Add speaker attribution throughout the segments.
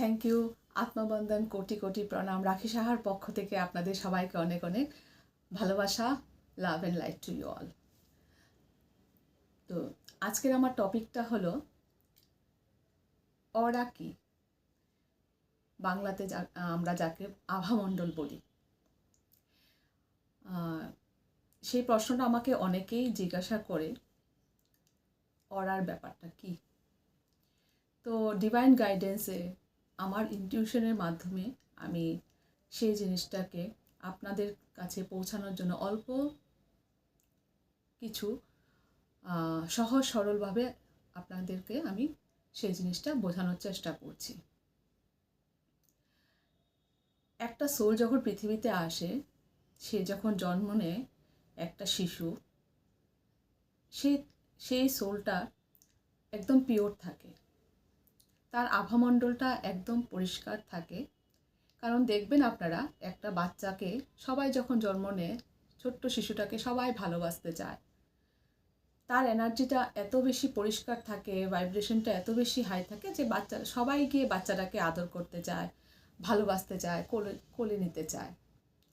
Speaker 1: Thank you. আত্মবন্ধন, crore crore প্রণাম। রাখি সাহার পক্ষ থেকে আপনাদের সবাইকে অনেক অনেক ভালোবাসা, love and light to you all. তো আজকের আমার টপিকটা হলো অরা কি, বাংলাতে আমরা যাকে আভামণ্ডল বলি। সেই প্রশ্নটা আমাকে অনেকেই জিজ্ঞাসা করে, অরার ব্যাপারটা কি। তো ডিভাইন গাইডেন্সে আমার ইনটিউশনের মাধ্যমে আমি সেই জিনিসটাকে আপনাদের কাছে পৌঁছানোর জন্য অল্প কিছু সহজ সরলভাবে আপনাদেরকে আমি সেই জিনিসটা বোঝানোর চেষ্টা করছি। একটা সোল যখন পৃথিবীতে আসে, সে যখন জন্ম নেয়, একটা শিশু, সেই সোলটা একদম পিওর থাকে, তার আভামণ্ডলটা একদম পরিষ্কার থাকে। কারণ দেখবেন আপনারা, একটা বাচ্চাকে সবাই যখন জন্ম নেয়, ছোট্ট শিশুটাকে সবাই ভালোবাসতে চায়। তার এনার্জিটা এত বেশি পরিষ্কার থাকে, ভাইব্রেশনটা এত বেশি হাই থাকে যে সবাই গিয়ে বাচ্চাটাকে আদর করতে চায়, ভালোবাসতে চায়, কোলে নিতে চায়।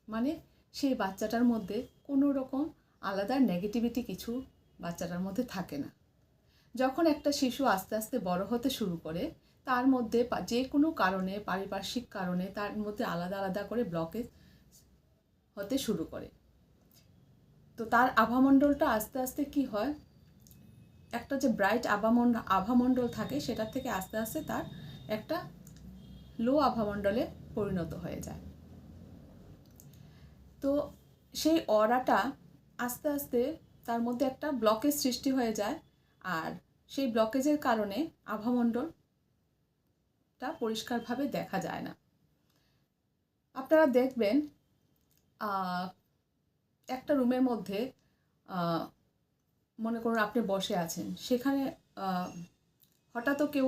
Speaker 1: মানে সেই বাচ্চাটার মধ্যে কোনো রকম আলাদা নেগেটিভিটি কিছু বাচ্চাটার মধ্যে থাকে না। যখন একটা শিশু আস্তে আস্তে বড় হতে শুরু করে, তার মধ্যে যে কোনো কারণে, পারিপার্শ্বিক কারণে তার মধ্যে আলাদা আলাদা করে ব্লকেজ হতে শুরু করে। তো তার আভামণ্ডলটা আস্তে আস্তে কি হয়, একটা যে ব্রাইট আভামণ্ডল থাকে, সেটার থেকে আস্তে আস্তে তার একটা লো আভামণ্ডলে পরিণত হয়ে যায়। তো সেই অরাটা আস্তে আস্তে তার মধ্যে একটা ব্লকেজ সৃষ্টি হয়ে যায়, আর সেই ব্লকেজের কারণে আভামণ্ডলটা পরিষ্কারভাবে দেখা যায় না। আপনারা দেখবেন একটা রুমের মধ্যে মনে করুন আপনি বসে আছেন, সেখানে হঠাৎও কেউ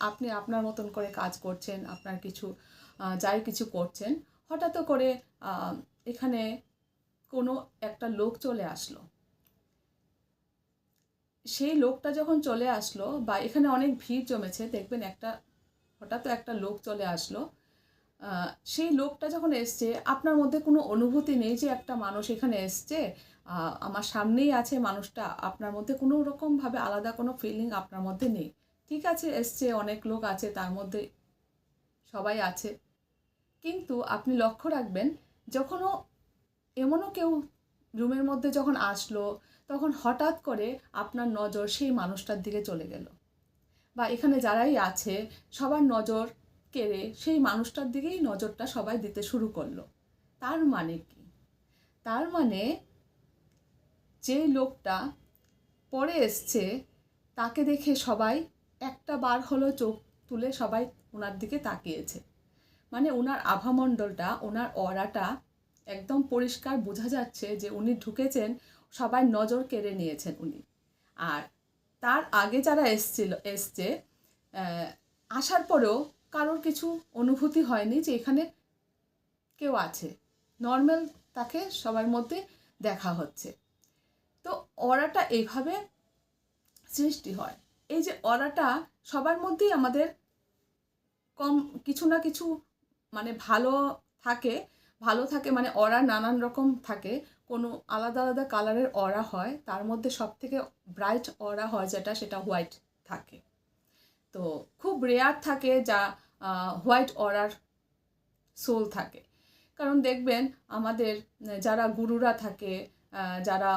Speaker 1: আপনি আপনার মতন করে কাজ করছেন, আপনার কিছু যাই কিছু করছেন, হঠাৎ করে এখানে কোনো একটা লোক চলে আসলো। সেই লোকটা যখন চলে আসলো, বা এখানে অনেক ভিড় জমেছে, দেখবেন হঠাৎ একটা লোক চলে আসলো। সেই লোকটা যখন এসছে, আপনার মধ্যে কোনো অনুভূতি নেই যে একটা মানুষ এখানে এসছে, আমার সামনেই আছে মানুষটা। আপনার মধ্যে কোনো রকমভাবে আলাদা কোনো ফিলিং আপনার মধ্যে নেই। ঠিক আছে, এসছে, অনেক লোক আছে, তার মধ্যে সবাই আছে, কিন্তু আপনি লক্ষ্য রাখবেন, যখনও এমনও কেউ রুমের মধ্যে যখন আসলো, তখন হঠাৎ করে আপনার নজর সেই মানুষটার দিকে চলে গেল, বা এখানে যারাই আছে সবার নজর কেড়ে সেই মানুষটার দিকেই নজরটা সবাই দিতে শুরু করলো। তার মানে কি? তার মানে যে লোকটা পরে এসছে, তাকে দেখে সবাই একটা বার হলো চোখ তুলে সবাই ওনার দিকে তাকিয়েছে। মানে ওনার আভামণ্ডলটা, ওনার অরাটা একদম পরিষ্কার বোঝা যাচ্ছে যে উনি ঢুকেছেন, সবাই নজর কেড়ে নিয়েছেন উনি। আর তার আগে যারা এসছে, আসার পরেও কারোর কিছু অনুভূতি হয়নি যে এখানে কেউ আছে। নর্মাল তাকে সবার মধ্যে দেখা হচ্ছে। তো অরাটা এইভাবে সৃষ্টি হয়। এই যে অরাটা সবার মধ্যেই আমাদের কিছু না কিছু মানে ভালো থাকে, মানে অরা নানান রকম থাকে। কোনো আলাদা আলাদা কালারের অরা হয়, তার মধ্যে সবথেকে ব্রাইট অরা হয় সেটা হোয়াইট থাকে। তো খুব রেয়ার থাকে যা হোয়াইট অরার সোল থাকে। কারণ দেখবেন আমাদের যারা গুরুরা থাকে, যারা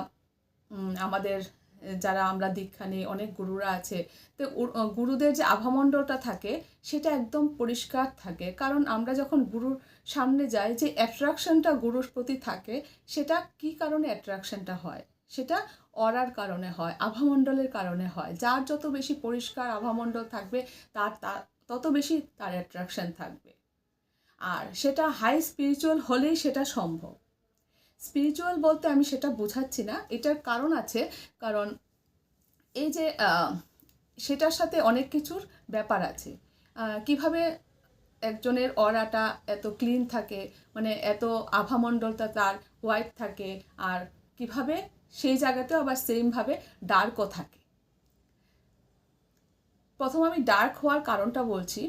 Speaker 1: আমাদের যারা আমরা দীক্ষা নিই, অনেক গুরুরা আছে, তো গুরুদের যে আভামণ্ডলটা থাকে সেটা একদম পরিষ্কার থাকে। কারণ আমরা যখন গুরুর সামনে যাই, যে অ্যাট্রাকশনটা গুরুর প্রতি থাকে, সেটা কি কারণে অ্যাট্রাকশনটা হয়? সেটা অরার কারণে হয়, আভামণ্ডলের কারণে হয়। যার যত বেশি পরিষ্কার আভামণ্ডল থাকবে, তার তত বেশি তার অ্যাট্রাকশন থাকবে। আর সেটা হাই স্পিরিচুয়াল হলেই সেটা সম্ভব। স্পিরিচুয়াল বলতে আমি সেটা বোঝাচ্ছি না, এটার কারণ আছে। কারণ এই যে সেটার সাথে অনেক কিছুর ব্যাপার আছে। কিভাবে একজনের অরাটা এত ক্লিন থাকে, মানে এত আভামণ্ডলটা তার হোয়াইট থাকে, আর কিভাবে সেই জায়গাতেও আবার সেমভাবে ডার্কও থাকে। প্রথম আমি ডার্ক হওয়ার কারণটা বলছি।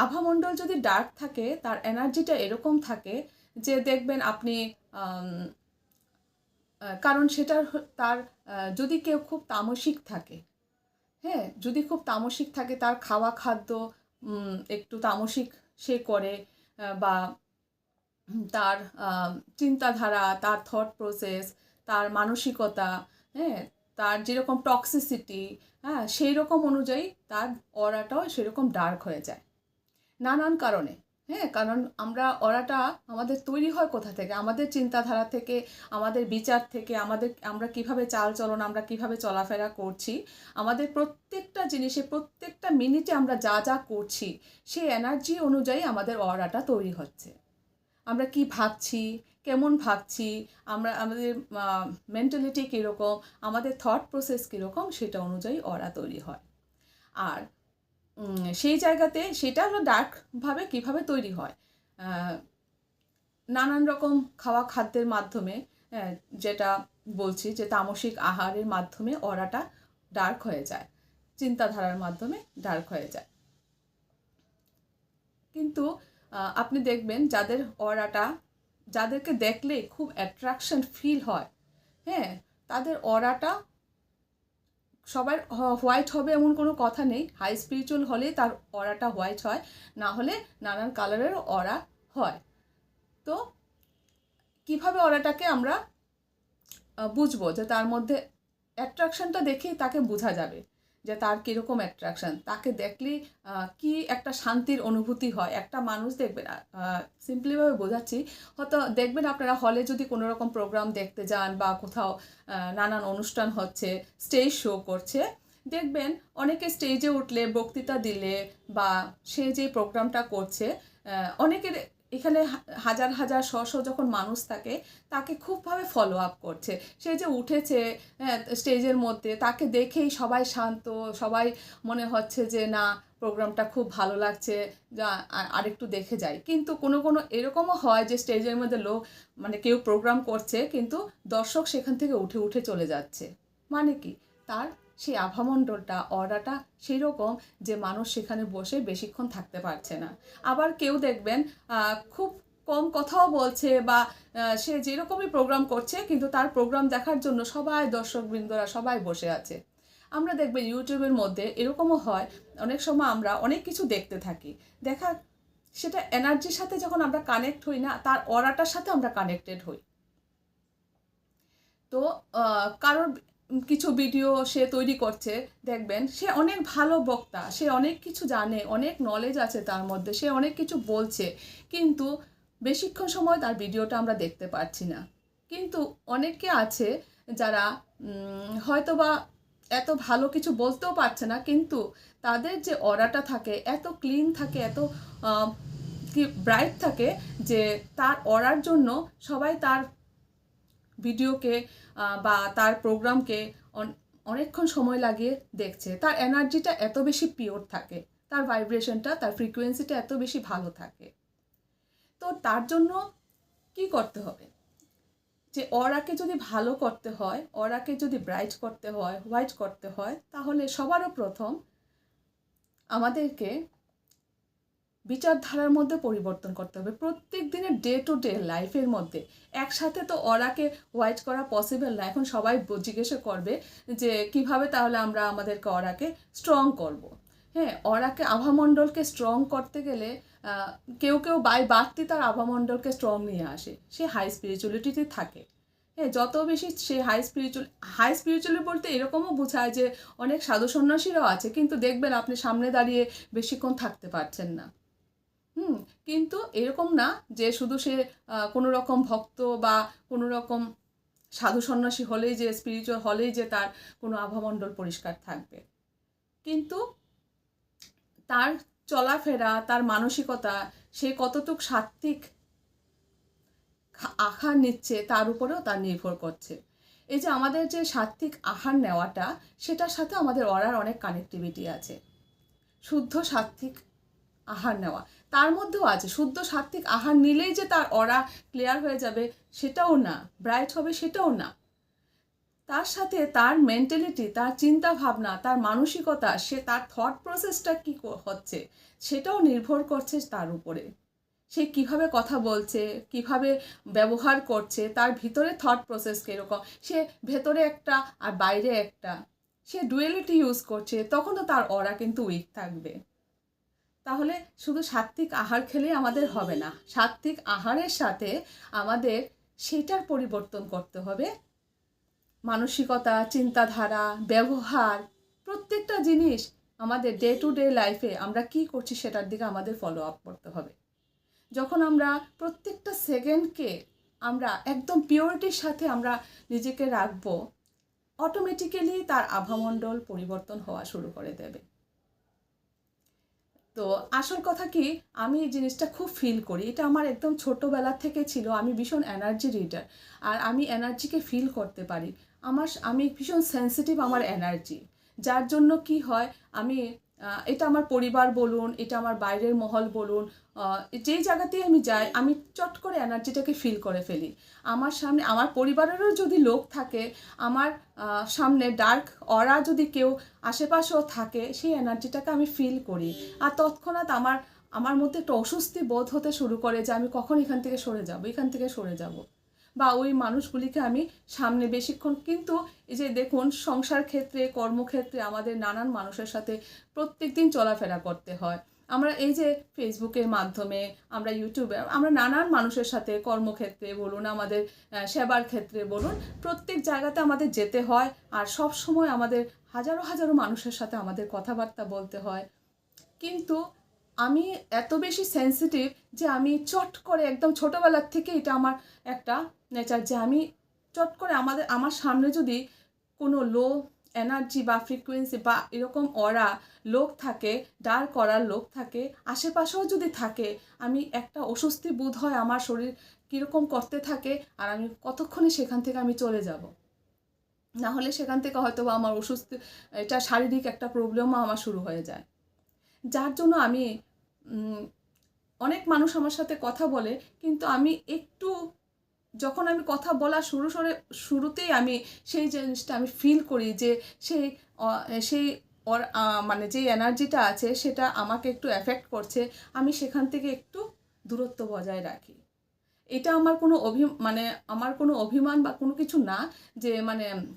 Speaker 1: আভামণ্ডল যদি ডার্ক থাকে, তার এনার্জিটা এরকম থাকে যে দেখবেন আপনি কারণ সেটার তার যদি কেউ খুব তামসিক থাকে, হ্যাঁ, যদি খুব তামসিক থাকে, তার খাওয়া খাদ্য একটু তামসিক সে করে, বা তার চিন্তাধারা, তার থট প্রসেস, তার মানসিকতা, হ্যাঁ, তার যেরকম টক্সিসিটি, হ্যাঁ, সেই রকম অনুযায়ী তার অরাটাও সেরকম ডার্ক হয়ে যায় নানান কারণে। হ্যাঁ, কারণ অরাটা আমাদের তৈরি হয় কোথা থেকে? আমাদের চিন্তাধারা থেকে, আমাদের বিচার থেকে, আমরা কিভাবে চালচলন, আমরা কিভাবে চলাফেরা করছি, আমাদের প্রত্যেকটা জিনিসে, প্রত্যেকটা মিনিটে আমরা যা যা করছি, সেই এনার্জি অনুযায়ী আমাদের অরাটা তৈরি হচ্ছে। আমরা কি ভাবছি, কেমন ভাবছি, আমাদের মেন্টালিটি কীরকম, আমাদের থট প্রসেস কীরকম, সেটা অনুযায়ী অরা তৈরি হয়। আর সেই জায়গাতে সেটা হলো ডার্কভাবে কীভাবে তৈরি হয়, নানান রকম খাওয়া খাদ্যের মাধ্যমে, যেটা বলছি যে তামসিক আহারের মাধ্যমে অরাটা ডার্ক হয়ে যায়, চিন্তাধারার মাধ্যমে ডার্ক হয়ে যায়। কিন্তু আপনি দেখবেন যাদেরকে দেখলে খুব অ্যাট্রাকশন ফিল হয়, হ্যাঁ, তাদের অরাটা সবার হোয়াইট হবে এমন কোনো কথা নেই। হাই স্পিরিচুয়াল হলেই তার অরাটা হোয়াইট হয়, না হলে নানান কালারেরও অরা হয়। তো কিভাবে অরাটাকে আমরা বুঝবো যে তার মধ্যে অ্যাট্রাকশনটা দেখেই তাকে বোঝা যাবে যে তার কীরকম অ্যাট্রাকশন, তাকে দেখলেই কি একটা শান্তির অনুভূতি হয়। একটা মানুষ দেখবেন, সিম্পলিভাবে বোঝাচ্ছি, হয়তো দেখবেন আপনারা হলে যদি কোনো রকম প্রোগ্রাম দেখতে যান বা কোথাও নানান অনুষ্ঠান হচ্ছে, স্টেজ শো করছে, দেখবেন অনেকে স্টেজে উঠলে, বক্তৃতা দিলে, বা সে যে প্রোগ্রামটা করছে, অনেকের এখানে হাজার হাজার যখন মানুষ থাকে, তাকে খুবভাবে ফলো আপ করছে। সে যে উঠেছে স্টেজের মধ্যে, তাকে দেখেই সবাই শান্ত, সবাই মনে হচ্ছে যে না, প্রোগ্রামটা খুব ভালো লাগছে, যা আরেকটু দেখে যাই। কিন্তু কোনো এরকমও হয় যে স্টেজের মধ্যে মানে কেউ প্রোগ্রাম করছে, কিন্তু দর্শক সেখান থেকে উঠে উঠে চলে যাচ্ছে। মানে কি? তার সেই আভামণ্ডলটা, অরাটা সেই রকম যে মানুষ সেখানে বসে বেশিক্ষণ থাকতে পারছে না। আবার কেউ দেখবেন খুব কম কথাও বলছে, বা সে যেরকমই প্রোগ্রাম করছে, কিন্তু তার প্রোগ্রাম দেখার জন্য সবাই দর্শকবৃন্দরা সবাই বসে আছে। আমরা দেখবেন ইউটিউবের মধ্যে এরকমও হয়, অনেক সময় আমরা অনেক কিছু দেখতে থাকি, সেটা এনার্জির সাথে যখন আমরা কানেক্ট হই না, তার অরাটার সাথে আমরা কানেক্টেড হই। তো কারোর কিছু ভিডিও সে তৈরি করছে, দেখবেন সে অনেক ভালো বক্তা, সে অনেক কিছু জানে, অনেক নলেজ আছে তার মধ্যে, সে অনেক কিছু বলছে, কিন্তু বেশিক্ষণ সময় তার ভিডিওটা আমরা দেখতে পাচ্ছি না। কিন্তু অনেকে আছে যারা হয়তোবা এত ভালো কিছু বলতেও পারছে না, কিন্তু তাদের যে অরাটা থাকে এত ক্লিন থাকে, এত কি ব্রাইট থাকে, যে তার অরার জন্য সবাই তার ভিডিওকে বা তার প্রোগ্রামকে অনেকক্ষণ সময় লাগিয়ে দেখছে। তার এনার্জিটা এত বেশি পিওর থাকে, তার ভাইব্রেশনটা, তার ফ্রিকোয়েন্সিটা এত বেশি ভালো থাকে। তো তার জন্য কি করতে হবে? যে অরাকে যদি ভালো করতে হয়, অরাকে যদি ব্রাইট করতে হয়, হোয়াইট করতে হয়, তাহলে সবারও প্রথম আমাদেরকে বিচারধারার মধ্যে পরিবর্তন করতে হবে। প্রত্যেক দিনের ডে টু ডে লাইফের মধ্যে একসাথে তো অরাকে হোয়াইট করা পসিবল না। এখন সবাই জিজ্ঞাসা করবে যে কিভাবে তাহলে আমরা আমাদেরকে অরাকে স্ট্রং করব। হ্যাঁ, অরাকে, আভামণ্ডলকে স্ট্রং করতে গেলে কেউ বাই বাড়তি তার আভামণ্ডলকে স্ট্রং নিয়ে আসে, সে হাই স্পিরিচুয়ালিটিতে থাকে। হ্যাঁ, যত বেশি সে হাই স্পিরিচুয়ালি বলতে এরকমও বোঝায় যে অনেক সাধু সন্ন্যাসীরাও আছে, কিন্তু দেখবেন আপনি সামনে দাঁড়িয়ে বেশিক্ষণ থাকতে পারছেন না। কিন্তু এরকম না যে শুধু সে কোনো রকম ভক্ত বা কোনো রকম সাধু সন্ন্যাসী হলেই যে, স্পিরিচুয়াল হলেই যে তার কোনো আভামণ্ডল পরিষ্কার থাকবে। কিন্তু তার চলাফেরা, তার মানসিকতা, সে কতটুক সাত্ত্বিক আহার নিচ্ছে তার উপরেও তার নির্ভর করছে। এই যে আমাদের যে সাত্ত্বিক আহার নেওয়াটা, সেটার সাথে আমাদের অরার অনেক কানেক্টিভিটি আছে। শুদ্ধ সাত্ত্বিক আহার নেওয়া, তার মধ্যেও আছে। শুদ্ধ সাত্ত্বিক আহার নিলেই যে তার অরা ক্লিয়ার হয়ে যাবে সেটাও না, ব্রাইট হবে সেটাও না। তার সাথে তার মেন্টালিটি, তার চিন্তা ভাবনা, তার মানসিকতা, সে তার থট প্রসেসটা কী হচ্ছে সেটাও নির্ভর করছে তার উপরে। সে কিভাবে কথা বলছে, কিভাবে ব্যবহার করছে, তার ভিতরে থট প্রসেস কীরকম, সে ভেতরে একটা আর বাইরে একটা, সে ডুয়েলিটি ইউজ করছে, তখন তো তার অরা কিন্তু উইক থাকবে। তাহলে শুধু সাত্ত্বিক আহার খেলেই আমাদের হবে না, সাত্ত্বিক আহারের সাথে আমাদের সেটার পরিবর্তন করতে হবে। মানসিকতা, চিন্তাধারা, ব্যবহার, প্রত্যেকটা জিনিস আমাদের ডে টু ডে লাইফে আমরা কি করছি সেটার দিকে আমাদের ফলো আপ করতে হবে। যখন আমরা প্রত্যেকটা সেকেন্ডকে আমরা একদম পিওরিটির সাথে আমরা নিজেকে রাখবো, অটোমেটিক্যালি তার আভামণ্ডল পরিবর্তন হওয়া শুরু করে দেবে। তো আসল কথা কি, আমি এই জিনিসটা খুব ফিল করি, এটা আমার একদম ছোটোবেলা থেকে ছিল। আমি ভীষণ এনার্জি রিডার, আর আমি এনার্জিকে ফিল করতে পারি। আমি ভীষণ সেন্সিটিভ আমার এনার্জি, যার জন্য কি হয়, আমি এটা আমার পরিবার বলুন, এটা আমার বাইরের মহল বলুন, যেই জায়গাতেই আমি যাই আমি চট করে এনার্জিটাকে ফিল করে ফেলি। আমার সামনে আমার পরিবারেরও যদি লোক থাকে, আমার সামনে ডার্ক অরা যদি কেউ আশেপাশেও থাকে, সেই এনার্জিটাকে আমি ফিল করি। আর তৎক্ষণাৎ আমার মধ্যে একটা অস্বস্তি বোধ হতে শুরু করে যে আমি কখন এখান থেকে সরে যাব, বা ওই মানুষগুলিকে আমি সামনে বেশিক্ষণ। কিন্তু এই যে দেখুন, সংসার ক্ষেত্রে, কর্মক্ষেত্রে আমাদের নানান মানুষের সাথে প্রত্যেক দিন চলাফেরা করতে হয়। আমরা এই যে ফেসবুকের মাধ্যমে, আমরা ইউটিউবে, আমরা নানান মানুষের সাথে কর্মক্ষেত্রে বলুন, আমাদের সেবার ক্ষেত্রে বলুন, প্রত্যেক জায়গাতে আমাদের যেতে হয়। আর সব সময় আমাদের হাজারো হাজারো মানুষের সাথে আমাদের কথাবার্তা বলতে হয়। কিন্তু আমি এত বেশি সেন্সিটিভ যে আমি চট করে, একদম ছোটোবেলার থেকে এটা আমার একটা নেচার, যে আমি চট করে আমার সামনে যদি কোনো লো এনার্জি বা ফ্রিকোয়েন্সি বা এরকম অরা লোক থাকে, ডার্ক করার লোক থাকে, আশেপাশেও যদি থাকে, আমি একটা অস্বস্তি বোধ হয়, আমার শরীর কীরকম করতে থাকে, আর আমি কতক্ষণে সেখান থেকে আমি চলে যাব। না হলে সেখান থেকে হয়তো বা আমার অসুস্থ, এটা শারীরিক একটা প্রবলেমও আমার শুরু হয়ে যায়। যার জন্য আমি অনেক মানুষ আমার সাথে কথা বলে, কিন্তু আমি একটু, যখন আমি কথা বলা শুরুতেই আমি সেই জিনিসটা আমি ফিল করি যে সেই মানে যে এনার্জিটা আছে সেটা আমাকে একটু এফেক্ট করছে, আমি সেখান থেকে একটু দূরত্ব বজায় রাখি। এটা আমার কোনো অভিমান বা কোনো কিছু না, যে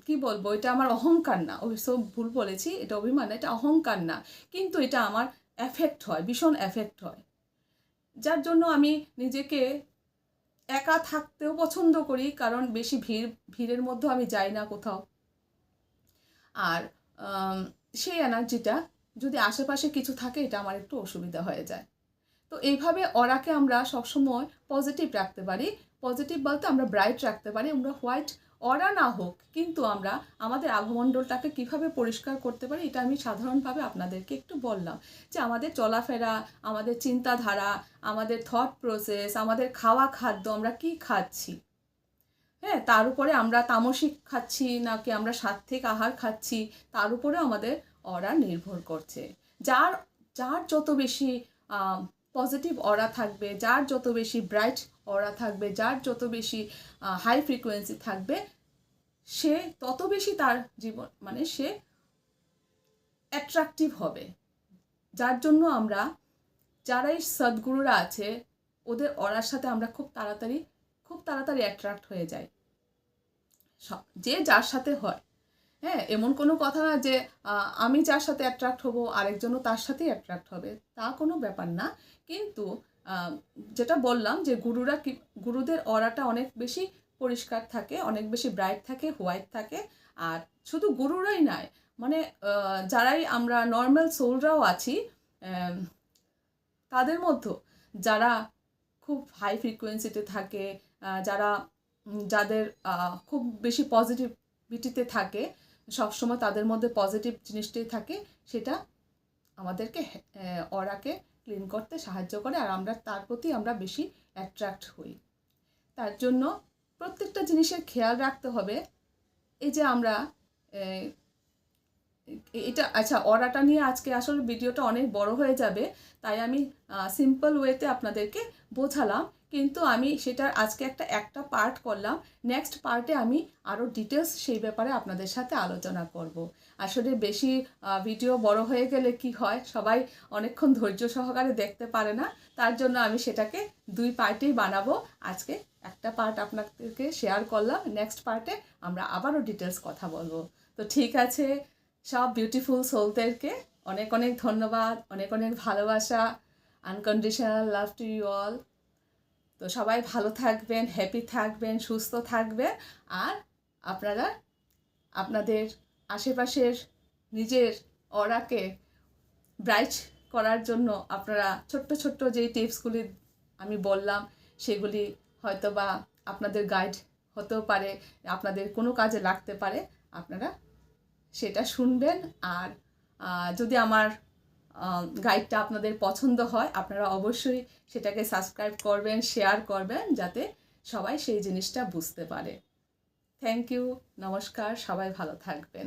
Speaker 1: কি বলবো, এটা আমার অহংকার না, সব ভুল বলেছি, এটা অভিমান, এটা অহংকার না, কিন্তু এটা আমার এফেক্ট হয়, ভীষণ এফেক্ট হয়। যার জন্য আমি নিজেকে একা থাকতেও পছন্দ করি, কারণ বেশি ভিড়ের মধ্যে আমি যাই না কোথাও। আর সেই এনার্জিটা যদি আশেপাশে কিছু থাকে, এটা আমার একটু অসুবিধা হয়ে যায়। তো এইভাবে অরাকে আমরা সবসময় পজিটিভ রাখতে পারি। পজিটিভ বলতে আমরা ব্রাইট রাখতে পারি। আমরা হোয়াইট অরা না হোক, কিন্তু আমরা আমাদের আভমণ্ডলটাকে কিভাবে পরিষ্কার করতে পারি, এটা আমি সাধারণভাবে আপনাদেরকে একটু বললাম। যে আমাদের চলাফেরা, আমাদের চিন্তাধারা, আমাদের থট প্রসেস, আমাদের খাওয়া খাদ্য, আমরা কি খাচ্ছি, হ্যাঁ, তার উপরে আমরা তামসিক খাচ্ছি নাকি আমরা সাত্ত্বিক আহার খাচ্ছি, তার উপরে আমাদের অরা নির্ভর করছে। যার যার যত বেশি পজিটিভ অরা থাকবে, যার যত বেশি ব্রাইট অরা থাকবে, যার যত বেশি হাই ফ্রিকোয়েন্সি থাকবে, সে তত বেশি তার জীবন সে অ্যাট্রাকটিভ হবে। যার জন্য আমরা, যারাই সদ্গুরুরা আছে, ওদের অরার সাথে আমরা খুব তাড়াতাড়ি অ্যাট্রাক্ট হয়ে যাই, যে যার সাথে হয়। হ্যাঁ, এমন কোনো কথা না যে আমি যার সাথে অ্যাট্রাক্ট হব আরেকজনও তার সাথেই অ্যাট্রাক্ট হবে, তা কোনো ব্যাপার না। কিন্তু যেটা বললাম যে গুরুদের অরাটা অনেক বেশি পরিষ্কার থাকে, অনেক বেশি ব্রাইট থাকে, হোয়াইট থাকে। আর শুধু গুরুরাই নয়, যারাই আমরা নর্মাল সোলরাও আছি, তাদের মধ্যে যারা খুব হাই ফ্রিকোয়েন্সিতে থাকে, যাদের খুব বেশি পজিটিভিটিতে থাকে, সবসময় তাদের মধ্যে পজিটিভ জিনিসটাই থাকে, সেটা আমাদেরকে অরাকে ক্লিন করতে সাহায্য করে, আর আমরা তার প্রতি আমরা বেশি অ্যাট্রাক্ট হই। তার জন্য প্রত্যেকটা জিনিসের খেয়াল রাখতে হবে। এই যে আমরা এটা, আচ্ছা, অরাটা নিয়ে আজকে আসলে ভিডিওটা অনেক বড় হয়ে যাবে, তাই আমি সিম্পল ওয়েতে আপনাদেরকে বোঝালাম। কিন্তু আমি সেটার আজকে একটা পার্ট করলাম। নেক্সট পার্টে আমি আরও ডিটেলস সেই ব্যাপারে আপনাদের সাথে আলোচনা করব। আসলে বেশি ভিডিও বড় হয়ে গেলে কি হয়, সবাই অনেকক্ষণ ধৈর্য সহকারে দেখতে পারে না, তার জন্য আমি সেটাকে 2 পার্টেই বানাবো। আজকে একটা পার্ট আপনাদেরকে শেয়ার করলাম, নেক্সট পার্টে আমরা আবারও ডিটেলস কথা বলবো। তো ঠিক আছে, সব বিউটিফুল সোলদেরকে অনেক অনেক ধন্যবাদ, অনেক অনেক ভালোবাসা, unconditional love to you all. তো সবাই ভালো থাকবেন, হ্যাপি থাকবেন, সুস্থ থাকবেন। আর আপনারা আপনাদের আশেপাশের নিজের অরাকে ব্রাইট করার জন্য আপনারা ছোট্ট ছোট্ট যেই টিপসগুলি আমি বললাম সেগুলি হয়তো বা আপনাদের গাইড হতেও পারে, আপনাদের কোনো কাজে লাগতে পারে। আপনারা সেটা শুনবেন। আর যদি আমার গাইডটা আপনাদের পছন্দ হয়, আপনারা অবশ্যই সেটাকে সাবস্ক্রাইব করবেন, শেয়ার করবেন, যাতে সবাই সেই জিনিসটা বুঝতে পারে। থ্যাংক ইউ, নমস্কার, সবাই ভালো থাকবেন।